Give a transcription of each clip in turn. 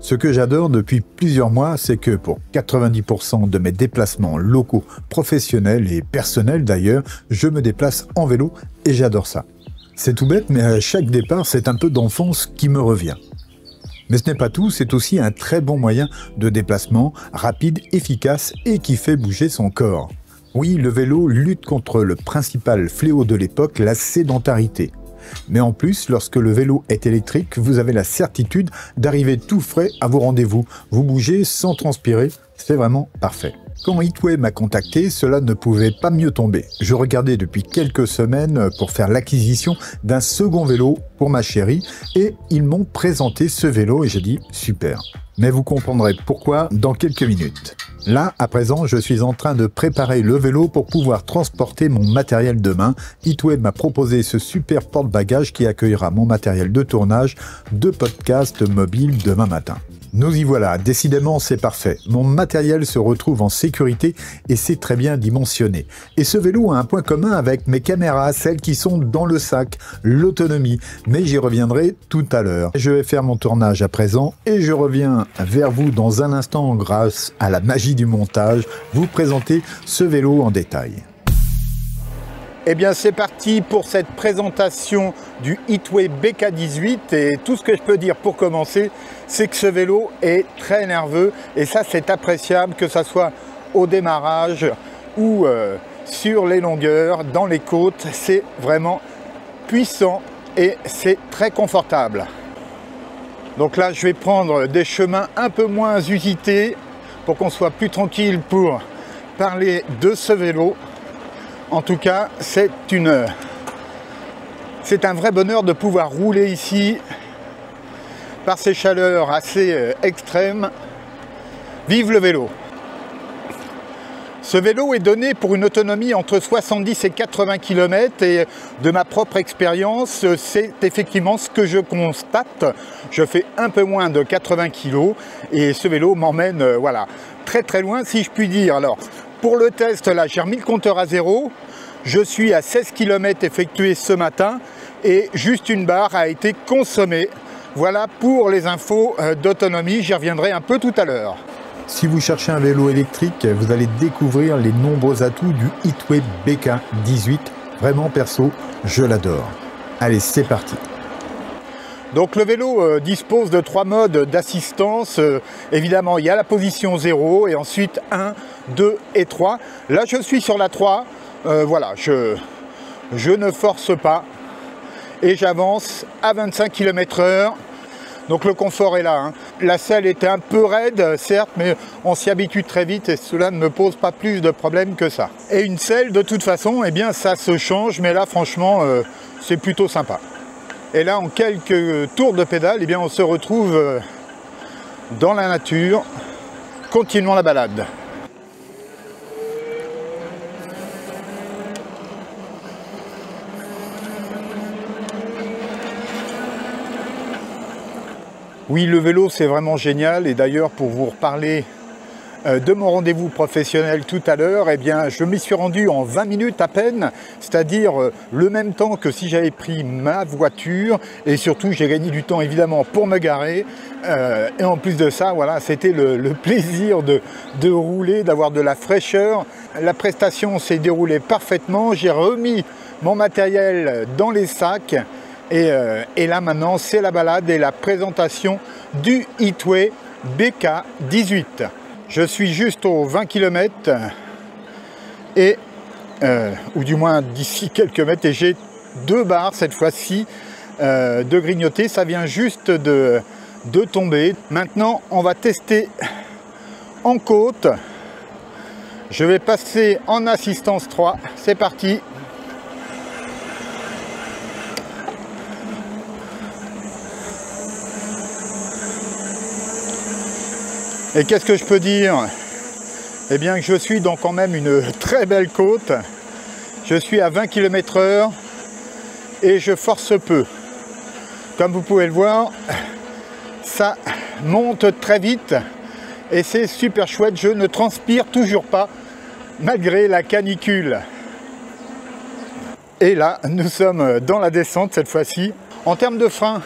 Ce que j'adore depuis plusieurs mois, c'est que pour 90% de mes déplacements locaux, professionnels et personnels d'ailleurs, je me déplace en vélo et j'adore ça. C'est tout bête, mais à chaque départ, c'est un peu d'enfance qui me revient. Mais ce n'est pas tout, c'est aussi un très bon moyen de déplacement, rapide, efficace et qui fait bouger son corps. Oui, le vélo lutte contre le principal fléau de l'époque, la sédentarité. Mais en plus, lorsque le vélo est électrique, vous avez la certitude d'arriver tout frais à vos rendez-vous. Vous bougez sans transpirer, c'est vraiment parfait. Quand Hitway m'a contacté, cela ne pouvait pas mieux tomber. Je regardais depuis quelques semaines pour faire l'acquisition d'un second vélo pour ma chérie et ils m'ont présenté ce vélo et j'ai dit super. Mais vous comprendrez pourquoi dans quelques minutes. Là, à présent, je suis en train de préparer le vélo pour pouvoir transporter mon matériel demain. Hitway m'a proposé ce super porte-bagages qui accueillera mon matériel de tournage, de podcast mobile demain matin. Nous y voilà, décidément c'est parfait. Mon matériel se retrouve en sécurité et c'est très bien dimensionné. Et ce vélo a un point commun avec mes caméras, celles qui sont dans le sac, l'autonomie. Mais j'y reviendrai tout à l'heure. Je vais faire mon tournage à présent et je reviens vers vous dans un instant grâce à la magie du montage, vous présenter ce vélo en détail. Eh bien c'est parti pour cette présentation du Hitway BK18 et tout ce que je peux dire pour commencer, c'est que ce vélo est très nerveux et ça c'est appréciable que ça soit au démarrage ou sur les longueurs, dans les côtes, c'est vraiment puissant et c'est très confortable. Donc là je vais prendre des chemins un peu moins usités pour qu'on soit plus tranquille pour parler de ce vélo. En tout cas, c'est un vrai bonheur de pouvoir rouler ici par ces chaleurs assez extrêmes. Vive le vélo! Ce vélo est donné pour une autonomie entre 70 et 80 km et de ma propre expérience, c'est effectivement ce que je constate. Je fais un peu moins de 80 kg et ce vélo m'emmène voilà, très très loin si je puis dire. Alors, pour le test, là, j'ai remis le compteur à zéro. Je suis à 16 km effectués ce matin et juste une barre a été consommée. Voilà pour les infos d'autonomie, j'y reviendrai un peu tout à l'heure. Si vous cherchez un vélo électrique, vous allez découvrir les nombreux atouts du Hitway BK18. Vraiment perso, je l'adore. Allez, c'est parti. Donc le vélo dispose de 3 modes d'assistance. Évidemment, il y a la position 0 et ensuite 1, 2 et 3. Là, je suis sur la 3. Voilà, je ne force pas et j'avance à 25 km/h. Donc le confort est là. Hein. La selle était un peu raide, certes, mais on s'y habitue très vite et cela ne me pose pas plus de problèmes que ça. Et une selle, de toute façon, eh bien, ça se change, mais là, franchement, c'est plutôt sympa. Et là, en quelques tours de pédale, eh bien, on se retrouve dans la nature. Continuons la balade. Oui, le vélo, c'est vraiment génial. Et d'ailleurs, pour vous reparler de mon rendez-vous professionnel tout à l'heure, eh bien, je m'y suis rendu en 20 minutes à peine, c'est-à-dire le même temps que si j'avais pris ma voiture. Et surtout, j'ai gagné du temps, évidemment, pour me garer. Et en plus de ça, voilà, c'était le plaisir de rouler, d'avoir de la fraîcheur. La prestation s'est déroulée parfaitement. J'ai remis mon matériel dans les sacs. Et là maintenant c'est la balade et la présentation du Hitway BK18. Je suis juste aux 20 km et ou du moins d'ici quelques mètres et j'ai 2 barres cette fois-ci de grignoter. Ça vient juste de tomber. Maintenant on va tester en côte. Je vais passer en assistance 3. C'est parti. Et qu'est-ce que je peux dire? Eh bien que je suis dans quand même une très belle côte. Je suis à 20 km/h et je force peu. Comme vous pouvez le voir, ça monte très vite et c'est super chouette. Je ne transpire toujours pas malgré la canicule. Et là, nous sommes dans la descente cette fois-ci. En termes de frein,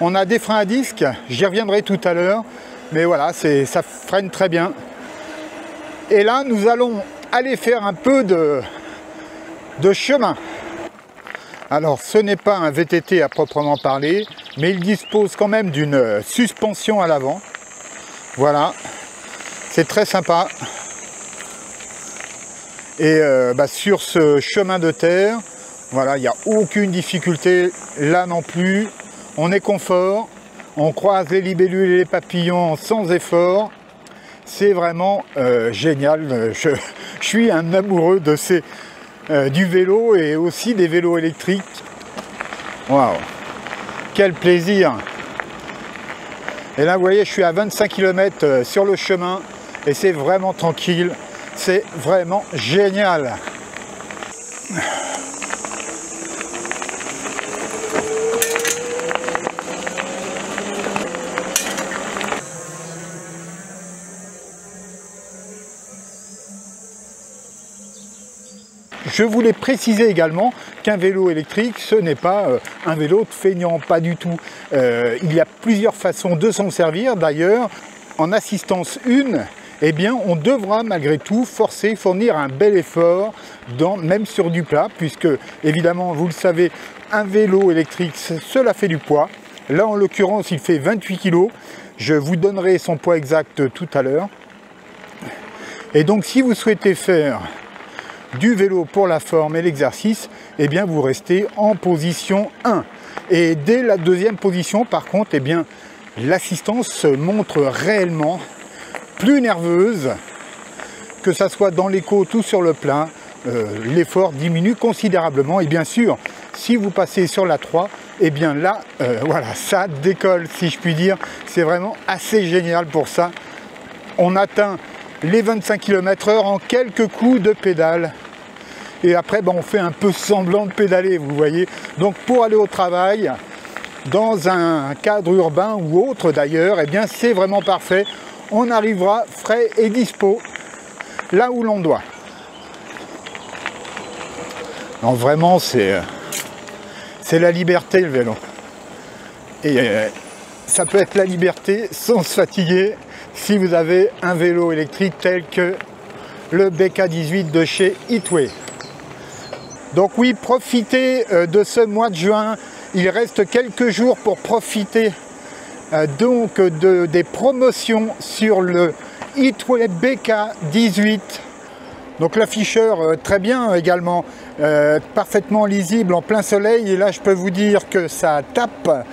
On a des freins à disque, j'y reviendrai tout à l'heure, mais voilà, ça freine très bien. Et là, nous allons aller faire un peu de chemin. Alors, ce n'est pas un VTT à proprement parler, mais il dispose quand même d'une suspension à l'avant. Voilà, c'est très sympa. Et sur ce chemin de terre, voilà, il n'y a aucune difficulté, là non plus. On est confort, on croise les libellules et les papillons sans effort. C'est vraiment génial. Je suis un amoureux de du vélo et aussi des vélos électriques. Waouh, quel plaisir! Et là, vous voyez, je suis à 25 km sur le chemin et c'est vraiment tranquille. C'est vraiment génial. Je voulais préciser également qu'un vélo électrique, ce n'est pas un vélo de feignant, pas du tout. Il y a plusieurs façons de s'en servir. D'ailleurs, en assistance 1, eh bien, on devra malgré tout fournir un bel effort, même sur du plat, puisque, évidemment, vous le savez, un vélo électrique, cela fait du poids. Là, en l'occurrence, il fait 28 kg. Je vous donnerai son poids exact tout à l'heure. Et donc, si vous souhaitez faire du vélo pour la forme et l'exercice, eh bien vous restez en position 1. Et dès la deuxième position, par contre, eh bien l'assistance se montre réellement plus nerveuse, que ça soit dans les côtes ou sur le plat. L'effort diminue considérablement. Et bien sûr, si vous passez sur la 3, eh bien là, voilà, ça décolle, si je puis dire. C'est vraiment assez génial pour ça. On atteint les 25 km/h en quelques coups de pédale. Et après, on fait un peu semblant de pédaler, vous voyez. Donc pour aller au travail, dans un cadre urbain ou autre d'ailleurs, eh bien c'est vraiment parfait. On arrivera frais et dispo là où l'on doit. Non, vraiment, c'est la liberté, le vélo. Et ça peut être la liberté sans se fatiguer si vous avez un vélo électrique tel que le BK18 de chez Hitway. Donc oui, profitez de ce mois de juin. Il reste quelques jours pour profiter des promotions sur le Hitway BK18. Donc l'afficheur très bien également, parfaitement lisible en plein soleil. Et là, je peux vous dire que ça tape.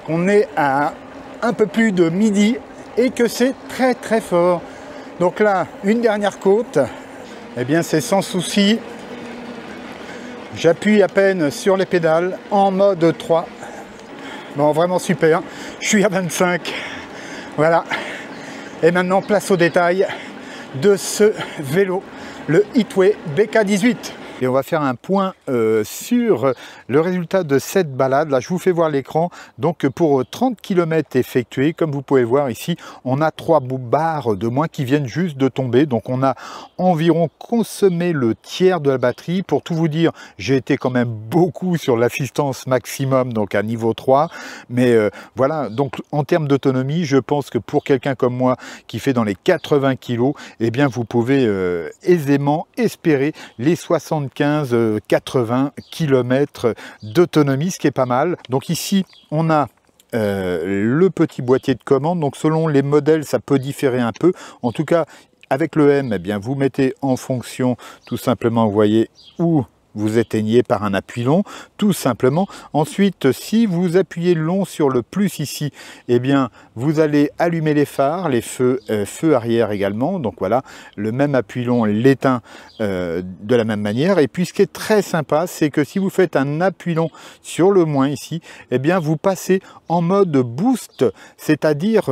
On est à un peu plus de midi et que c'est très très fort. Donc là, une dernière côte, eh bien c'est sans souci. J'appuie à peine sur les pédales en mode 3. Bon, vraiment super. Je suis à 25. Voilà. Et maintenant, place au détail de ce vélo, le Hitway BK18. Et on va faire un point sur le résultat de cette balade. Là, je vous fais voir l'écran. Donc, pour 30 km effectués, comme vous pouvez voir ici, on a 3 barres de moins qui viennent juste de tomber. Donc, on a environ consommé le tiers de la batterie. Pour tout vous dire, j'ai été quand même beaucoup sur l'assistance maximum, donc à niveau 3. Mais voilà, donc en termes d'autonomie, je pense que pour quelqu'un comme moi qui fait dans les 80 kg, eh bien, vous pouvez aisément espérer les 75-80 km d'autonomie, ce qui est pas mal. Donc ici, on a le petit boîtier de commande. Donc selon les modèles, ça peut différer un peu. En tout cas, avec le M, eh bien, vous mettez en fonction, tout simplement, vous voyez, où vous éteignez par un appui long, tout simplement. Ensuite, si vous appuyez long sur le plus ici, eh bien, vous allez allumer les phares, les feux arrière également. Donc voilà, le même appui long l'éteint de la même manière. Et puis, ce qui est très sympa, c'est que si vous faites un appui long sur le moins ici, eh bien, vous passez en mode boost, c'est-à-dire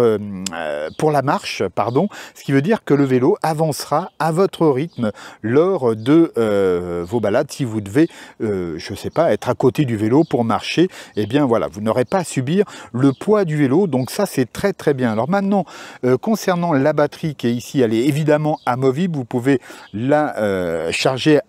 pour la marche, pardon, ce qui veut dire que le vélo avancera à votre rythme lors de vos balades. Si vous devez, je sais pas, être à côté du vélo pour marcher, eh bien voilà, vous n'aurez pas à subir le poids du vélo, donc ça c'est très très bien. Alors maintenant, concernant la batterie qui est ici, elle est évidemment amovible, vous pouvez la charger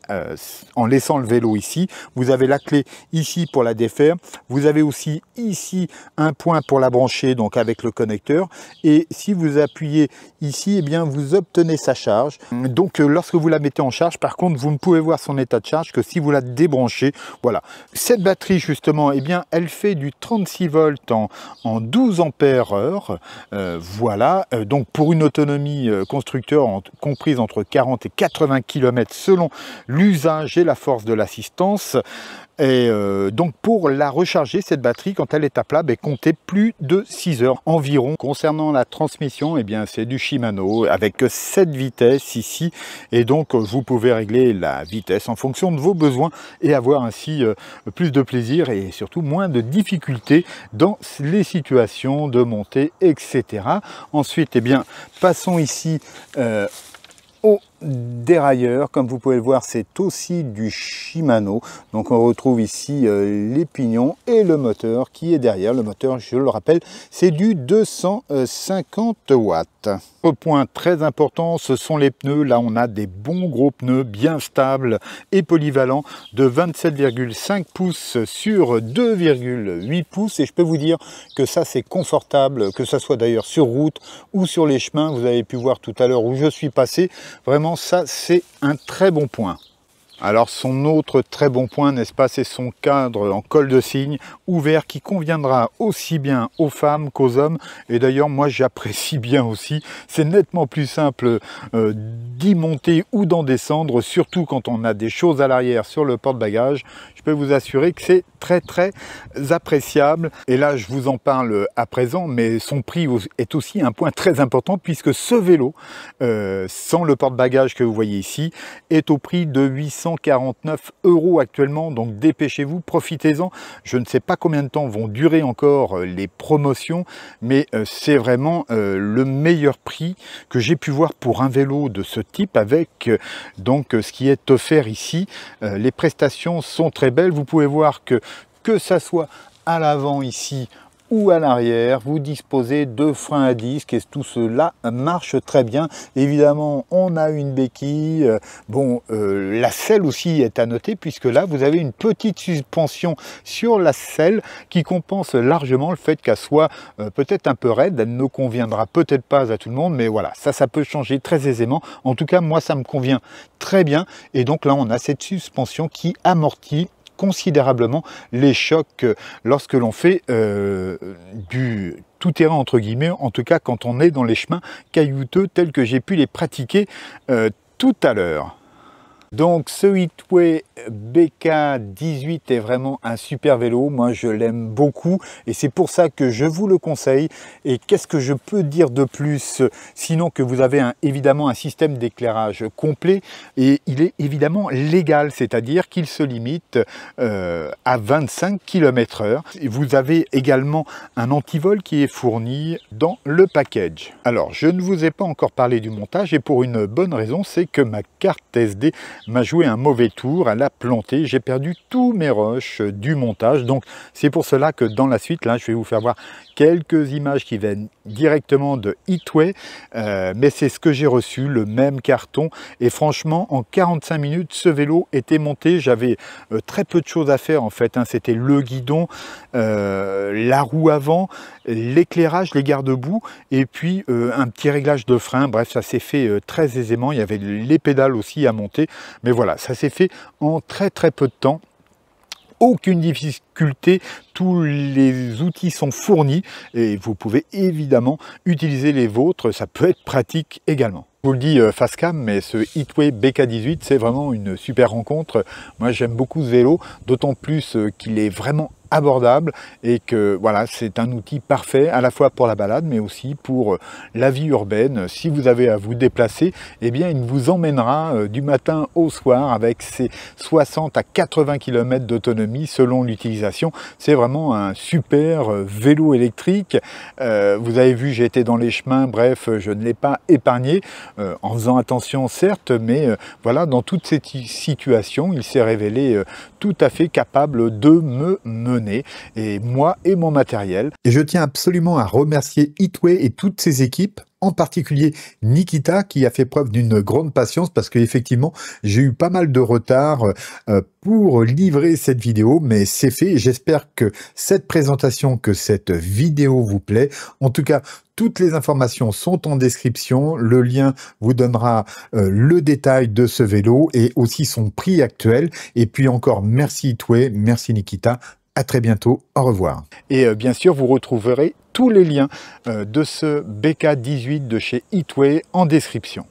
en laissant le vélo ici. Vous avez la clé ici pour la défaire, vous avez aussi ici un point pour la brancher, donc avec le connecteur, et si vous appuyez ici, eh bien vous obtenez sa charge. Donc lorsque vous la mettez en charge, par contre, vous ne pouvez voir son état de charge que si vous la débranchez. Voilà, cette batterie justement, eh bien elle fait du 36 volts en 12 ampères heure. Voilà, donc pour une autonomie constructeur comprise entre 40 et 80 km selon l'usage et la force de l'assistance. Et donc pour la recharger, cette batterie, quand elle est à plat, comptez plus de 6 heures environ. Concernant la transmission, eh bien c'est du Shimano avec 7 vitesses ici, et donc vous pouvez régler la vitesse en fonction de vos besoins et avoir ainsi plus de plaisir et surtout moins de difficultés dans les situations de montée, etc. Ensuite, eh bien passons ici au dérailleur. Comme vous pouvez le voir, c'est aussi du Shimano. Donc on retrouve ici les pignons et le moteur qui est derrière. Le moteur, je le rappelle, c'est du 250 watts. Autre point très important, ce sont les pneus. Là, on a des bons gros pneus bien stables et polyvalents de 27,5 pouces sur 2,8 pouces. Et je peux vous dire que ça, c'est confortable, que ça soit d'ailleurs sur route ou sur les chemins. Vous avez pu voir tout à l'heure où je suis passé. Vraiment, ça, c'est un très bon point. Alors son autre très bon point, n'est-ce pas, c'est son cadre en col de cygne ouvert qui conviendra aussi bien aux femmes qu'aux hommes. Et d'ailleurs, moi j'apprécie bien aussi. C'est nettement plus simple d'y monter ou d'en descendre, surtout quand on a des choses à l'arrière sur le porte-bagages. Je peux vous assurer que c'est très très appréciable. Et là, je vous en parle à présent, mais son prix est aussi un point très important puisque ce vélo, sans le porte-bagages que vous voyez ici, est au prix de 849 € actuellement. Donc dépêchez-vous, profitez-en. Je ne sais pas combien de temps vont durer encore les promotions, mais c'est vraiment le meilleur prix que j'ai pu voir pour un vélo de ce type avec donc ce qui est offert ici. Les prestations sont très belles. Vous pouvez voir que ça soit à l'avant ici ou à l'arrière, vous disposez de freins à disque et tout cela marche très bien. Évidemment, on a une béquille. Bon, la selle aussi est à noter puisque là, vous avez une petite suspension sur la selle qui compense largement le fait qu'elle soit peut-être un peu raide. Elle ne conviendra peut-être pas à tout le monde, mais voilà, ça peut changer très aisément. En tout cas, moi, ça me convient très bien. Et donc là, on a cette suspension qui amortit considérablement les chocs lorsque l'on fait du tout-terrain entre guillemets, en tout cas quand on est dans les chemins caillouteux tels que j'ai pu les pratiquer tout à l'heure. Donc ce Hitway BK18 est vraiment un super vélo, moi je l'aime beaucoup et c'est pour ça que je vous le conseille. Et qu'est-ce que je peux dire de plus, sinon que vous avez évidemment un système d'éclairage complet et il est évidemment légal, c'est-à-dire qu'il se limite à 25 km/h. Vous avez également un antivol qui est fourni dans le package. Alors je ne vous ai pas encore parlé du montage et pour une bonne raison, c'est que ma carte SD m'a joué un mauvais tour, elle a planté, j'ai perdu tous mes rushs du montage. Donc c'est pour cela que dans la suite, là, je vais vous faire voir quelques images qui viennent directement de Hitway, mais c'est ce que j'ai reçu, le même carton. Et franchement, en 45 minutes, ce vélo était monté. J'avais très peu de choses à faire en fait, hein. C'était le guidon, la roue avant, l'éclairage, les garde-boue, et puis un petit réglage de frein. Bref, ça s'est fait très aisément. Il y avait les pédales aussi à monter. Mais voilà, ça s'est fait en très peu de temps. Aucune difficulté, tous les outils sont fournis et vous pouvez évidemment utiliser les vôtres, ça peut être pratique également. Je vous le dis face cam, mais ce Hitway BK18, c'est vraiment une super rencontre. Moi, j'aime beaucoup ce vélo, d'autant plus qu'il est vraiment abordable et que voilà, c'est un outil parfait à la fois pour la balade mais aussi pour la vie urbaine. Si vous avez à vous déplacer, eh bien il vous emmènera du matin au soir avec ses 60 à 80 km d'autonomie selon l'utilisation. C'est vraiment un super vélo électrique. Vous avez vu, j'ai été dans les chemins, bref, je ne l'ai pas épargné en faisant attention certes, mais voilà, dans toutes ces situations, il s'est révélé tout à fait capable de me mener, et moi et mon matériel. Et je tiens absolument à remercier Hitway et toutes ses équipes, en particulier Nikita qui a fait preuve d'une grande patience parce qu'effectivement j'ai eu pas mal de retard pour livrer cette vidéo, mais c'est fait. J'espère que cette présentation, que cette vidéo vous plaît. En tout cas, toutes les informations sont en description. Le lien vous donnera le détail de ce vélo et aussi son prix actuel. Et puis encore, merci Hitway, merci Nikita. À très bientôt, au revoir. Et bien sûr, vous retrouverez tous les liens de ce BK18 de chez Hitway en description.